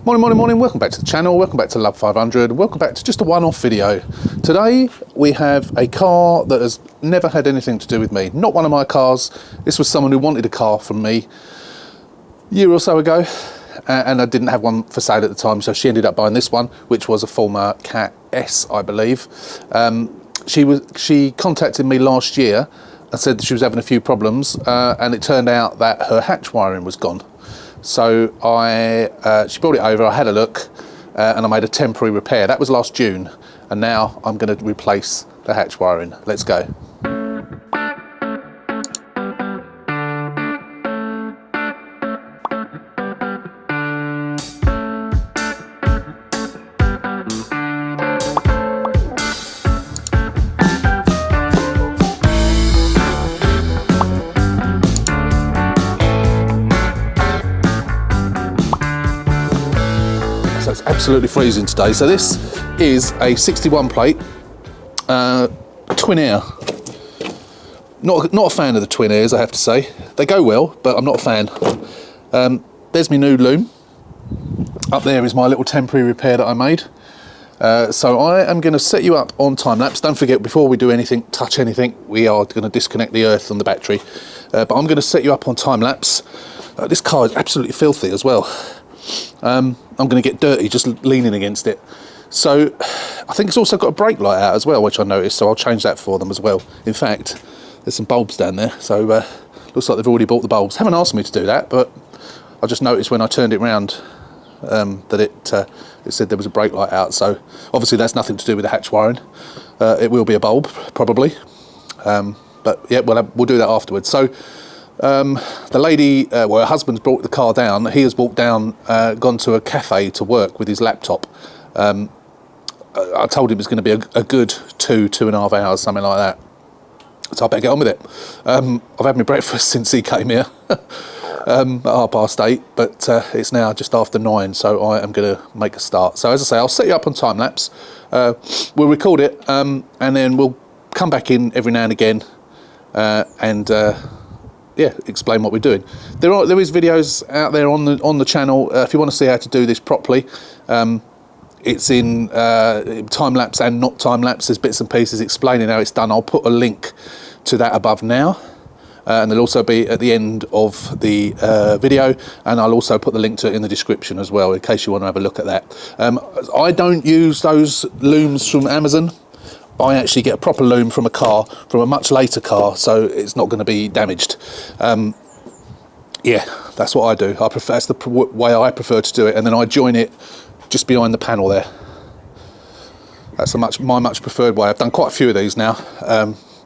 Morning, welcome back to the channel, welcome back to Love 500, welcome back to just a one-off video. Today we have a car that has never had anything to do with me, not one of my cars. This was someone who wanted a car from me a year or so ago, and I didn't have one for sale at the time, so she ended up buying this one, which was a former Cat S, I believe. She contacted me last year and said that she was having a few problems, and it turned out that her hatch wiring was gone. So she brought it over, I had a look, and I made a temporary repair. That was last June, and now I'm going to replace the hatch wiring. Let's go. It's absolutely freezing today. So this is a 61 plate twin air. Not a fan of the twin airs, I have to say. They go well, but I'm not a fan. There's my new Loom. Up there is my little temporary repair that I made. So I am going to set you up on time lapse. Don't forget, before we do anything, touch anything, we are going to disconnect the earth on the battery. But I'm going to set you up on time lapse. This car is absolutely filthy as well. I'm going to get dirty just leaning against it. So I think it's also got a brake light out as well, which I noticed, so I'll change that for them as well. In fact, there's some bulbs down there, so looks like they've already bought the bulbs. Haven't asked me to do that, but I just noticed when I turned it round that it said there was a brake light out, so obviously that's nothing to do with the hatch wiring. It will be a bulb, probably, but yeah, we'll do that afterwards. So the lady, well, her husband's brought the car down. He has walked down, gone to a cafe to work with his laptop. I told him it's going to be a good 2.5 hours, something like that. So I better get on with it. I've had my breakfast since he came here at 8:30, but it's now just after 9, so I am going to make a start. So as I say, I'll set you up on time lapse. We'll record it, and then we'll come back in every now and again, yeah, explain what we're doing. There is videos out there on the channel if you want to see how to do this properly. It's in time lapse and not time lapse. There's bits and pieces explaining how it's done. I'll put a link to that above now, and there'll also be at the end of the video, and I'll also put the link to it in the description as well in case you want to have a look at that. I don't use those looms from Amazon. I actually get a proper loom from a car, from a much later car, so it's not going to be damaged. Yeah, that's what I do. That's the way I prefer to do it, and then I join it just behind the panel there. That's my much preferred way. I've done quite a few of these now.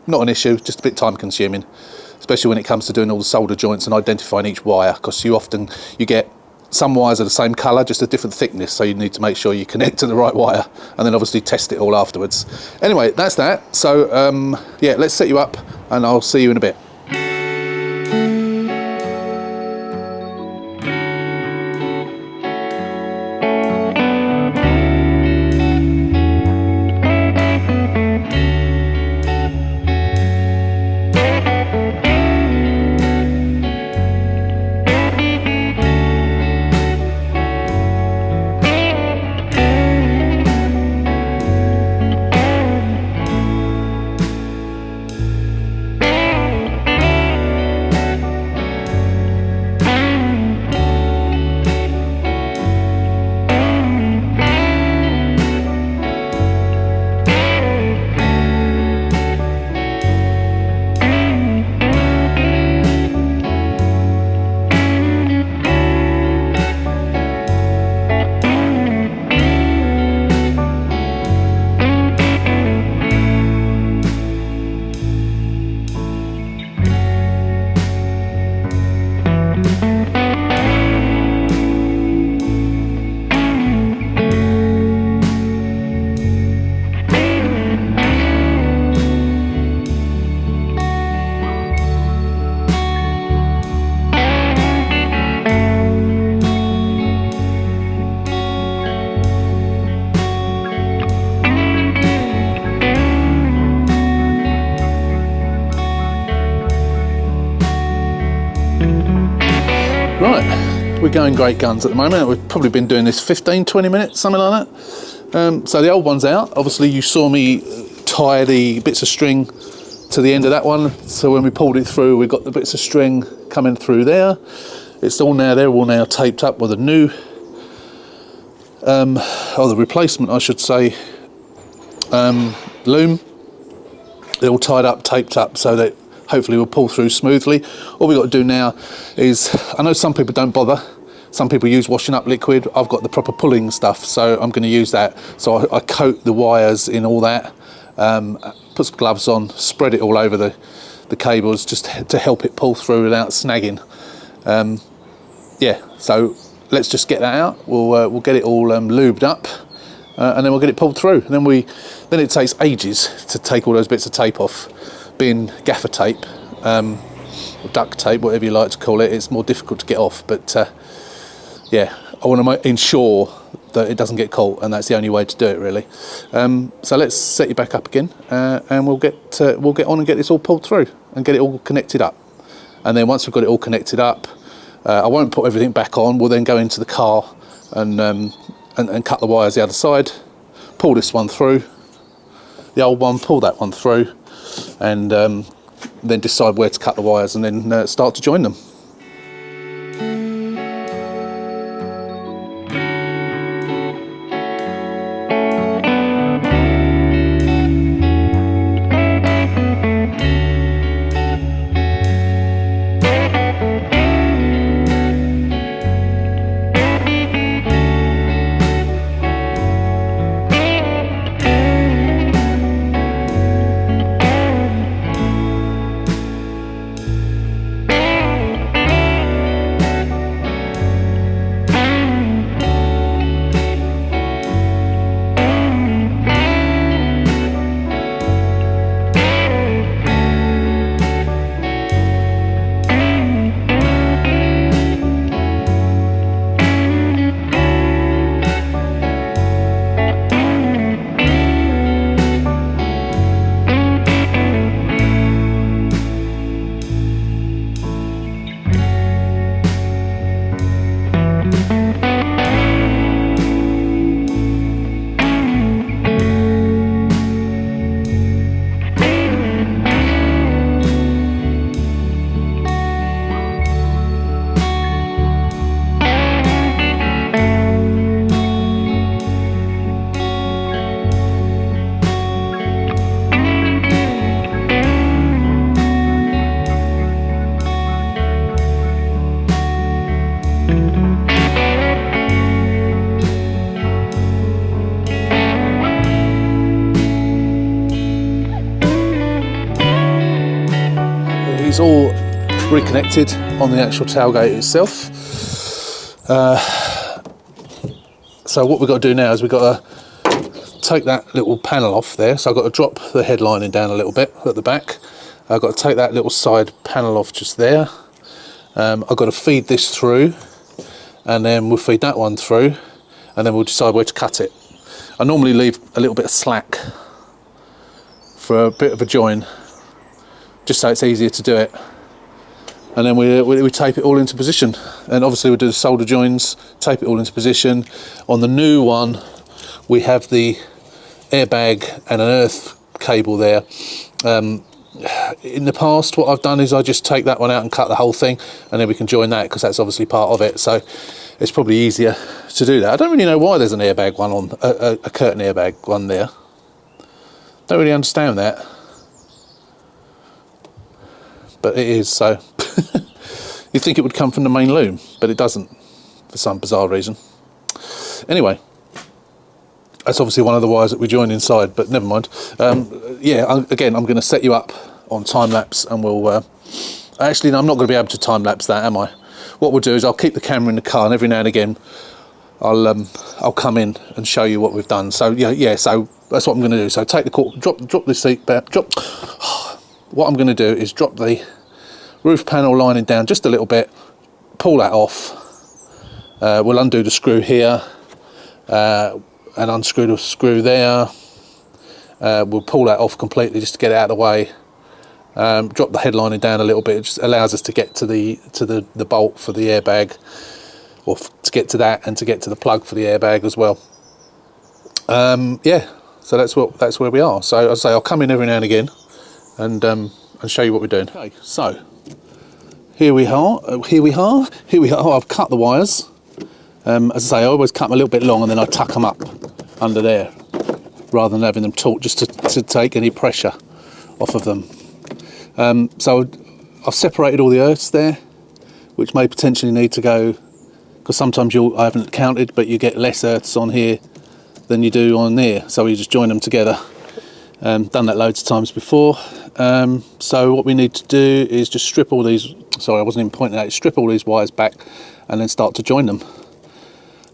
Not an issue, just a bit time consuming, especially when it comes to doing all the solder joints and identifying each wire, because you get some wires are the same colour, just a different thickness, so you need to make sure you connect to the right wire, and then obviously test it all afterwards. Anyway, that's that. So yeah, let's set you up, and I'll see you in a bit. we're going great guns at the moment. We've probably been doing this 15-20 minutes, something like that. So the old one's out. Obviously you saw me tie the bits of string to the end of that one, so when we pulled it through, we got the bits of string coming through there. It's all now, they're all now taped up with a new or the replacement I should say, loom. They're all tied up, taped up, so that hopefully we'll pull through smoothly. All we've got to do now is, I know some people don't bother, some people use washing up liquid. I've got the proper pulling stuff, so I'm going to use that. So I coat the wires in all that, put some gloves on, spread it all over the cables just to help it pull through without snagging. Yeah, so let's just get that out. We'll get it all lubed up, and then we'll get it pulled through. And then it takes ages to take all those bits of tape off. Being gaffer tape, or duct tape, whatever you like to call it, it's more difficult to get off. But yeah, I want to ensure that it doesn't get caught, and that's the only way to do it, really. So let's set you back up again, and we'll get on and get this all pulled through and get it all connected up. And then once we've got it all connected up, I won't put everything back on. We'll then go into the car and cut the wires the other side, pull this one through, the old one, pull that one through, and then decide where to cut the wires, and then start to join them. It's all reconnected on the actual tailgate itself. So what we've got to do now is we've got to take that little panel off there. So I've got to drop the headlining down a little bit at the back. I've got to take that little side panel off just there. I've got to feed this through, and then we'll feed that one through, and then we'll decide where to cut it. I normally leave a little bit of slack for a bit of a join, just so it's easier to do it. And then we tape it all into position. And obviously we'll do the solder joins, tape it all into position. On the new one, we have the airbag and an earth cable there. In the past, what I've done is I just take that one out and cut the whole thing, and then we can join that, because that's obviously part of it. So it's probably easier to do that. I don't really know why there's an airbag one on, a curtain airbag one there. Don't really understand that. But it is, so you'd think it would come from the main loom, but it doesn't, for some bizarre reason. Anyway, that's obviously one of the wires that we join inside, but never mind. Yeah, again, I'm going to set you up on time lapse, and we'll actually, no, I'm not going to be able to time lapse that, am I? What we'll do is I'll keep the camera in the car, and every now and again I'll come in and show you what we've done. So yeah, so that's what I'm going to do. So take the cord, drop the seat back, what I'm going to do is drop the roof panel lining down just a little bit, pull that off, we'll undo the screw here, and unscrew the screw there, we'll pull that off completely just to get it out of the way, drop the headlining down a little bit. It just allows us to get to the bolt for the airbag. or to get to that and to get to the plug for the airbag as well. Yeah, so that's where we are. So I say I'll come in every now and again and show you what we're doing. Okay, so here we are. I've cut the wires. As I say, I always cut them a little bit long and then I tuck them up under there, rather than having them taut, just to take any pressure off of them. So I've separated all the earths there, which may potentially need to go, because sometimes I haven't counted, but you get less earths on here than you do on there. So you just join them together. Done that loads of times before. So what we need to do is just strip all these, sorry I wasn't even pointing at it, strip all these wires back and then start to join them.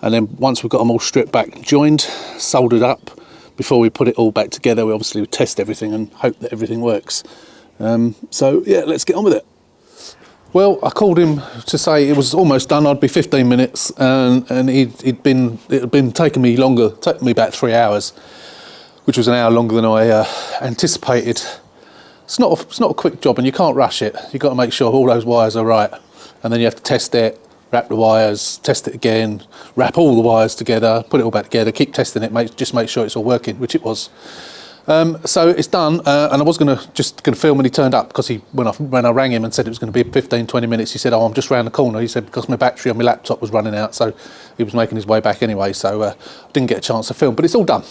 And then once we've got them all stripped back, joined, soldered up, before we put it all back together, we obviously test everything and hope that everything works. So yeah, let's get on with it. Well, I called him to say it was almost done. I'd be 15 minutes, and it had been taking me longer, taking me about 3 hours, which was an hour longer than I anticipated. It's not a quick job, and you can't rush it. You've got to make sure all those wires are right, and then you have to test it, wrap the wires, test it again, wrap all the wires together, put it all back together, keep testing it, just make sure it's all working, which it was. So it's done, and I was just gonna film when he turned up, because when I rang him and said it was going to be 15-20 minutes, he said, "Oh, I'm just round the corner." He said because my battery on my laptop was running out, so he was making his way back anyway. So I didn't get a chance to film, but it's all done.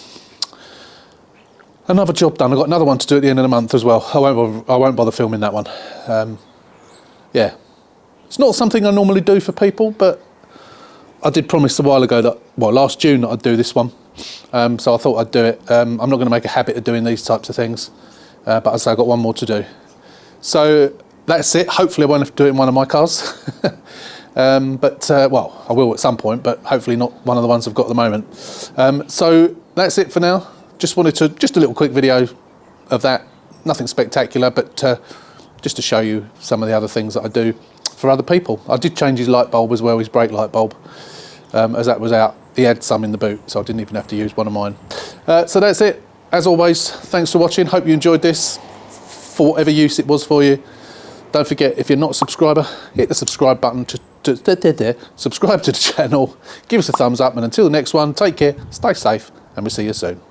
Another job done. I've got another one to do at the end of the month as well. I won't bother filming that one. Yeah, it's not something I normally do for people, but I did promise a while ago that, well, last June, that I'd do this one. So I thought I'd do it. I'm not going to make a habit of doing these types of things, but as I say, I've got one more to do. So that's it. Hopefully I won't have to do it in one of my cars. Well, I will at some point, but hopefully not one of the ones I've got at the moment. So that's it for now. Just a little quick video of that. Nothing spectacular, but just to show you some of the other things that I do for other people. I did change his light bulb as well, his brake light bulb, as that was out. He had some in the boot, so I didn't even have to use one of mine. So that's it. As always, thanks for watching. Hope you enjoyed this, for whatever use it was for you. Don't forget, if you're not a subscriber, hit the subscribe button to subscribe to the channel, give us a thumbs up, and until the next one, take care, stay safe, and we'll see you soon.